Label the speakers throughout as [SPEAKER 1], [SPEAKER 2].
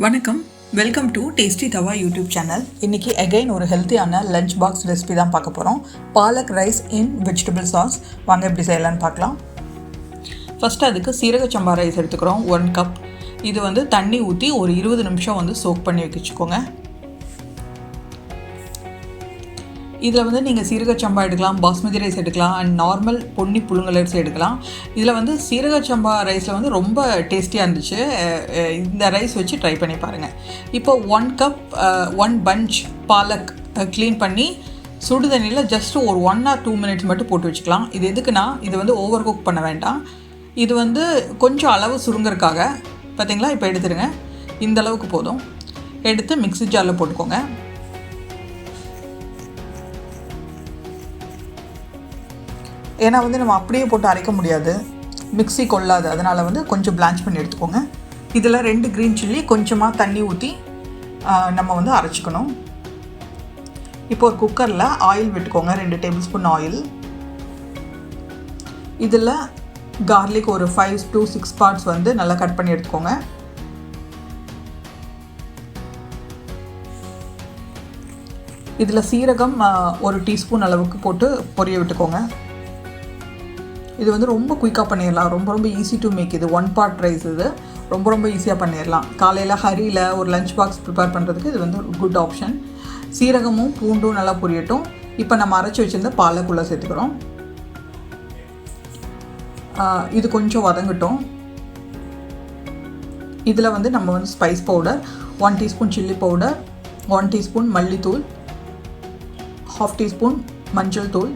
[SPEAKER 1] வணக்கம், welcome to tasty தவா YouTube channel. இன்றைக்கி அகைன் ஒரு ஹெல்த்தியான லஞ்ச் பாக்ஸ் ரெசிபி தான் பார்க்க போகிறோம். பாலக் ரைஸ் இன் வெஜிடபிள் சாஸ். வாங்க எப்படி செய்யலான்னு பார்க்கலாம். ஃபஸ்ட்டு அதுக்கு சீரக சம்பா ரைஸ் எடுத்துக்கிறோம் 1 கப். இது தண்ணி ஊற்றி ஒரு 20 நிமிஷம் சோக் பண்ணி வச்சுக்கோங்க. இதில் நீங்கள் சீரக சம்பா எடுக்கலாம், பாஸ்மதி ரைஸ் எடுக்கலாம், அண்ட் நார்மல் பொன்னி புழுங்கல் அரிசி எடுக்கலாம். இதில் சீரக சம்பா ரைஸில் ரொம்ப டேஸ்டியாக இருந்துச்சு. இந்த ரைஸ் வச்சு ட்ரை பண்ணி பாருங்கள். இப்போ 1 கப் 1 பஞ்ச் பாலக் க்ளீன் பண்ணி சுடு தண்ணியில் ஜஸ்ட் ஒரு 1 or 2 minutes மட்டும் போட்டு வச்சுக்கலாம். இது எதுக்குன்னா, இது ஓவர் குக் பண்ண வேண்டாம். இது கொஞ்சம் அளவு சுருங்கறதுக்காக. பார்த்தீங்களா, இப்போ எடுத்துடுங்க. இந்த அளவுக்கு போதும். எடுத்து மிக்ஸி ஜாரில் போட்டுக்கோங்க. ஏன்னா நம்ம அப்படியே போட்டு அரைக்க முடியாது, மிக்ஸி கொள்ளாது. அதனால் கொஞ்சம் பிளான்ச் பண்ணி எடுத்துக்கோங்க. இதில் 2 க்ரீன் சில்லி கொஞ்சமாக தண்ணி ஊற்றி நம்ம அரைச்சிக்கணும். இப்போ ஒரு குக்கரில் ஆயில் விட்டுக்கோங்க, 2 டேபிள் ஸ்பூன் ஆயில். இதில் கார்லிக் ஒரு 5 to 6 பார்ட்ஸ் நல்லா கட் பண்ணி எடுத்துக்கோங்க. இதில் சீரகம் 1 டீஸ்பூன் அளவுக்கு போட்டு பொரிய விட்டுக்கோங்க. இது ரொம்ப குயிக்காக பண்ணிடலாம். ரொம்ப ஈஸி டு மேக். இது 1 part ரைஸ். இது ரொம்ப ஈஸியாக பண்ணிடலாம். காலையில் ஹரியில் ஒரு லஞ்ச் பாக்ஸ் ப்ரிப்பேர் பண்ணுறதுக்கு இது குட் ஆப்ஷன். சீரகமும் பூண்டும் நல்லா பொரியட்டும். இப்போ நம்ம அரைச்சி வச்சுருந்த பாலக்குள்ளே சேர்த்துக்கிறோம். இது கொஞ்சம் வதங்கட்டும். இதில் நம்ம spice powder 1 teaspoon chilli powder, 1 teaspoon மல்லித்தூள், 1/2 டீஸ்பூன் மஞ்சள் தூள்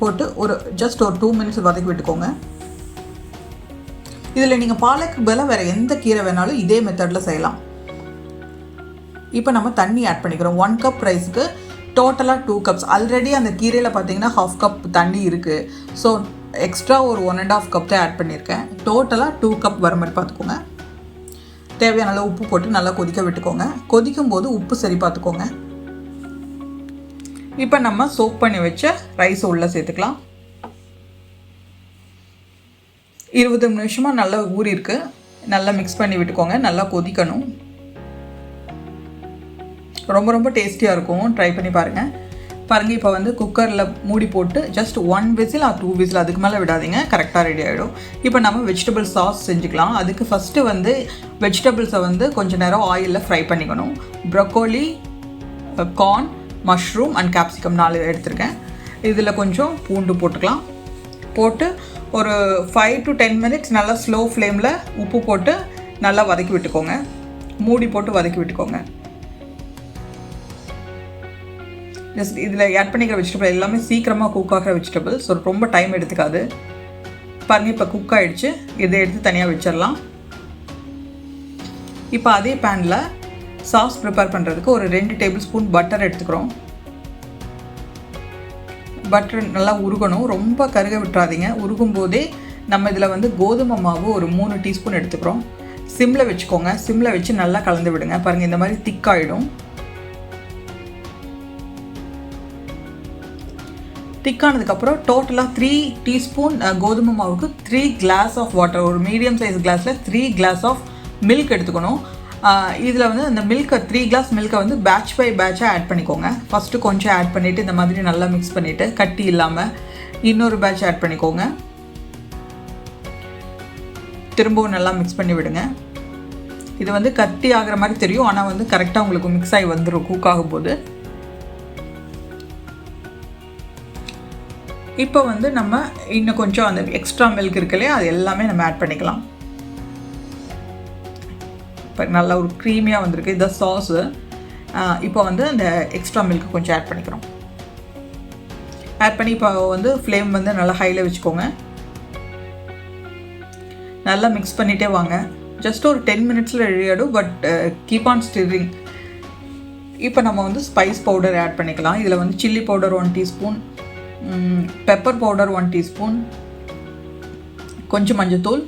[SPEAKER 1] போட்டு ஜஸ்ட் ஒரு 2 minutes வதக்கி விட்டுக்கோங்க. இதில் நீங்கள் பாலக்கு பதிலாக வேறு எந்த கீரை வேணாலும் இதே மெத்தடில் செய்யலாம். இப்போ நம்ம தண்ணி ஆட் பண்ணிக்கிறோம். 1 கப் ரைஸுக்கு டோட்டலாக 2 cups. ஆல்ரெடி அந்த கீரையில் பார்த்தீங்கன்னா 1/2 கப் தண்ணி இருக்குது. ஸோ எக்ஸ்ட்ரா ஒரு 1.5 கப் தான் ஆட் பண்ணியிருக்கேன். டோட்டலாக 2 கப் வர மாதிரி பார்த்துக்கோங்க. தேவையான அளவு உப்பு போட்டு நல்லா கொதிக்க விட்டுக்கோங்க. கொதிக்கும் போது உப்பு சரி பார்த்துக்கோங்க. இப்போ நம்ம சோக் பண்ணி வச்ச ரைஸ் உள்ளே சேர்த்துக்கலாம். 20 நிமிஷமாக நல்லா ஊறிருக்கு. நல்லா மிக்ஸ் பண்ணி விட்டுக்கோங்க. நல்லா கொதிக்கணும். ரொம்ப டேஸ்டியாக இருக்கும். ட்ரை பண்ணி பாருங்கள். இப்போ குக்கரில் மூடி போட்டு ஜஸ்ட் 1 whistle or 2 whistle, அதுக்கு மேலே விடாதீங்க. கரெக்டாக ரெடி ஆகிடும். இப்போ நம்ம வெஜிடபிள் சாஸ் செஞ்சுக்கலாம். அதுக்கு ஃபஸ்ட்டு வெஜிடபிள்ஸை கொஞ்சம் நேரம் ஆயிலில் ஃப்ரை பண்ணிக்கணும். Broccoli, corn, mushroom and capsicum 4 எடுத்துருக்கேன். இதில் கொஞ்சம் பூண்டு போட்டுக்கலாம். போட்டு ஒரு 5 to 10 minutes நல்லா ஸ்லோ ஃப்ளேமில் உப்பு போட்டு நல்லா வதக்கி விட்டுக்கோங்க. மூடி போட்டு வதக்கி விட்டுக்கோங்க. ஜஸ்ட் இதில் ஆட் பண்ணிக்கிற வெஜிடபிள் எல்லாமே சீக்கிரமாக குக் ஆகிற வெஜிடபிள்ஸ். ஸோ ரொம்ப டைம் எடுத்துக்காது. பாருங்கள், இப்போ குக் ஆகிடுச்சு. இதை எடுத்து தனியாக வச்சிடலாம். இப்போ அதே பேனில் சாஸ் ப்ரிப்பேர் பண்ணுறதுக்கு ஒரு 2 டேபிள் ஸ்பூன் பட்டர் எடுத்துக்கிறோம். பட்டர் நல்லா உருகணும். ரொம்ப கருக விட்டுறாதீங்க. உருகும் போதே நம்ம இதில் கோதுமை மாவு ஒரு 3 டீஸ்பூன் எடுத்துக்கிறோம். சிம்மில் வச்சுக்கோங்க. சிம்மில் வச்சு நல்லா கலந்து விடுங்க. பாருங்கள், இந்த மாதிரி திக்காகிடும். திக்கானதுக்கப்புறம் டோட்டலாக 3 டீஸ்பூன் கோதுமை மாவுக்கு 3 glass ஆஃப் வாட்டர், ஒரு மீடியம் சைஸ் கிளாஸில் 3 glass ஆஃப் மில்க் எடுத்துக்கணும். இதில் அந்த மில்கை 3 glass மில்கை பேட்ச் பை பேட்சாக ஆட் பண்ணிக்கோங்க. ஃபஸ்ட்டு கொஞ்சம் ஆட் பண்ணிவிட்டு இந்த மாதிரி நல்லா மிக்ஸ் பண்ணிவிட்டு கட்டி இல்லாமல் இன்னொரு பேட்ச் ஆட் பண்ணிக்கோங்க. திரும்பவும் நல்லா மிக்ஸ் பண்ணி விடுங்க. இது கட்டி ஆகிற மாதிரி தெரியும், ஆனால் கரெக்டாக உங்களுக்கு மிக்ஸ் ஆகி வந்துடும் குக் ஆகும்போது. இப்போ நம்ம இன்னும் கொஞ்சம் அந்த எக்ஸ்ட்ரா மில்க் இருக்கு இல்லையா, அது எல்லாமே நம்ம ஆட் பண்ணிக்கலாம். இப்போ நல்லா ஒரு க்ரீமியாக வந்திருக்கு இந்த சாஸு. இப்போ அந்த எக்ஸ்ட்ரா மில்க்கு கொஞ்சம் ஆட் பண்ணிக்கிறோம். ஆட் பண்ணி இப்போ ஃப்ளேம் நல்லா ஹையில் வச்சுக்கோங்க. நல்லா மிக்ஸ் பண்ணிகிட்டே வாங்க. ஜஸ்ட் ஒரு 10 minutesல ரெடி ஆகிடும். But keep on string. இப்போ நம்ம ஸ்பைஸ் பவுடர் ஆட் பண்ணிக்கலாம். இதில் chilli powder 1 teaspoon, pepper powder 1 teaspoon, கொஞ்சம் மஞ்சத்தூள்,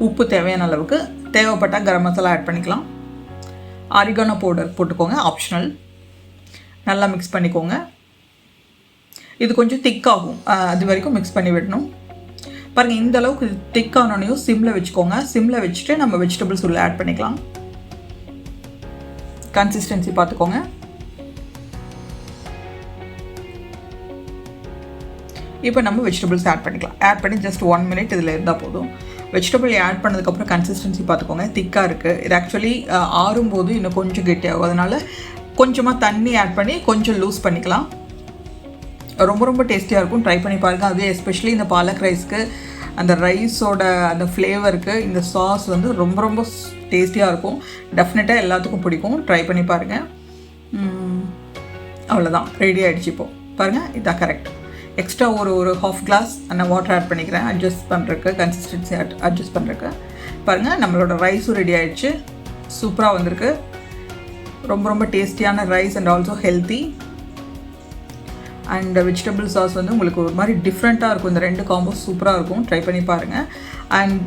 [SPEAKER 1] உப்பு தேவையான அளவுக்கு, தேவைப்பட்டால் கரம் மசாலா ஆட் பண்ணிக்கலாம். ஆரிகானோ பவுடர் போட்டுக்கோங்க, ஆப்ஷனல். நல்லா மிக்ஸ் பண்ணிக்கோங்க. இது கொஞ்சம் திக்காகும், அது வரைக்கும் மிக்ஸ் பண்ணி விடணும். பாருங்கள், இந்த அளவுக்கு திக்கானோனையும் சிம்மில் வச்சுக்கோங்க. சிம்மில் வச்சுட்டு நம்ம வெஜிடபிள்ஸ் உள்ள ஆட் பண்ணிக்கலாம். கன்சிஸ்டன்சி பார்த்துக்கோங்க. இப்போ நம்ம வெஜிடபிள்ஸ் ஆட் பண்ணிக்கலாம். ஆட் பண்ணி ஜஸ்ட் 1 மினிட் இதில் இருந்தால் போதும். வெஜிடபிள் ஆட் பண்ணதுக்கப்புறம் கன்சிஸ்டன்சி பார்த்துக்கோங்க. திக்காக இருக்குது. இது ஆக்சுவலி ஆறும்போது இன்னும் கொஞ்சம் கெட்டியாகும். அதனால் கொஞ்சமாக தண்ணி ஆட் பண்ணி கொஞ்சம் லூஸ் பண்ணிக்கலாம். ரொம்ப ரொம்ப டேஸ்டியாக இருக்கும். ட்ரை பண்ணி பாருங்கள். அது எஸ்பெஷலி இந்த பாலக் ரைஸ்க்கு அந்த ரைஸோட அந்த ஃப்ளேவருக்கு இந்த சாஸ் வந்து ரொம்ப ரொம்ப டேஸ்டியாக இருக்கும். டெஃபினட்டாக எல்லாத்துக்கும் பிடிக்கும். ட்ரை பண்ணி பாருங்கள். அவ்வளோதான், ரெடி ஆகிடுச்சு. இப்போது பாருங்கள், இதான் கரெக்ட். எக்ஸ்ட்ரா ஒரு ஹாஃப் கிளாஸ் நான் வாட்டர் ஆட் பண்ணிக்கிறேன், அட்ஜஸ்ட் பண்ணுறதுக்கு, கன்சிஸ்டன்சி அட்ஜஸ்ட் பண்ணுறதுக்கு. பாருங்கள், நம்மளோட ரைஸும் ரெடி ஆகிடுச்சு. சூப்பராக வந்திருக்கு. ரொம்ப ரொம்ப டேஸ்டியான rice and also healthy. And vegetable sauce வந்து உங்களுக்கு ஒரு மாதிரி டிஃப்ரெண்ட்டாக இருக்கும். இந்த 2 காம்போ சூப்பராக இருக்கும். ட்ரை பண்ணி பாருங்கள். அண்ட்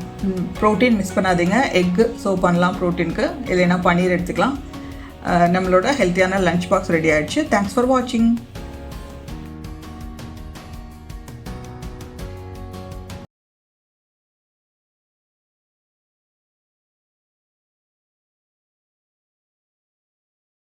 [SPEAKER 1] ப்ரோட்டீன் மிஸ் பண்ணாதீங்க. எக்கு சர்வ் பண்ணலாம் ப்ரோட்டீனுக்கு, இல்லைன்னா பன்னீர் எடுத்துக்கலாம். நம்மளோட ஹெல்த்தியான லஞ்ச் பாக்ஸ் ரெடி ஆகிடுச்சு. தேங்க்ஸ் ஃபார் வாட்சிங்.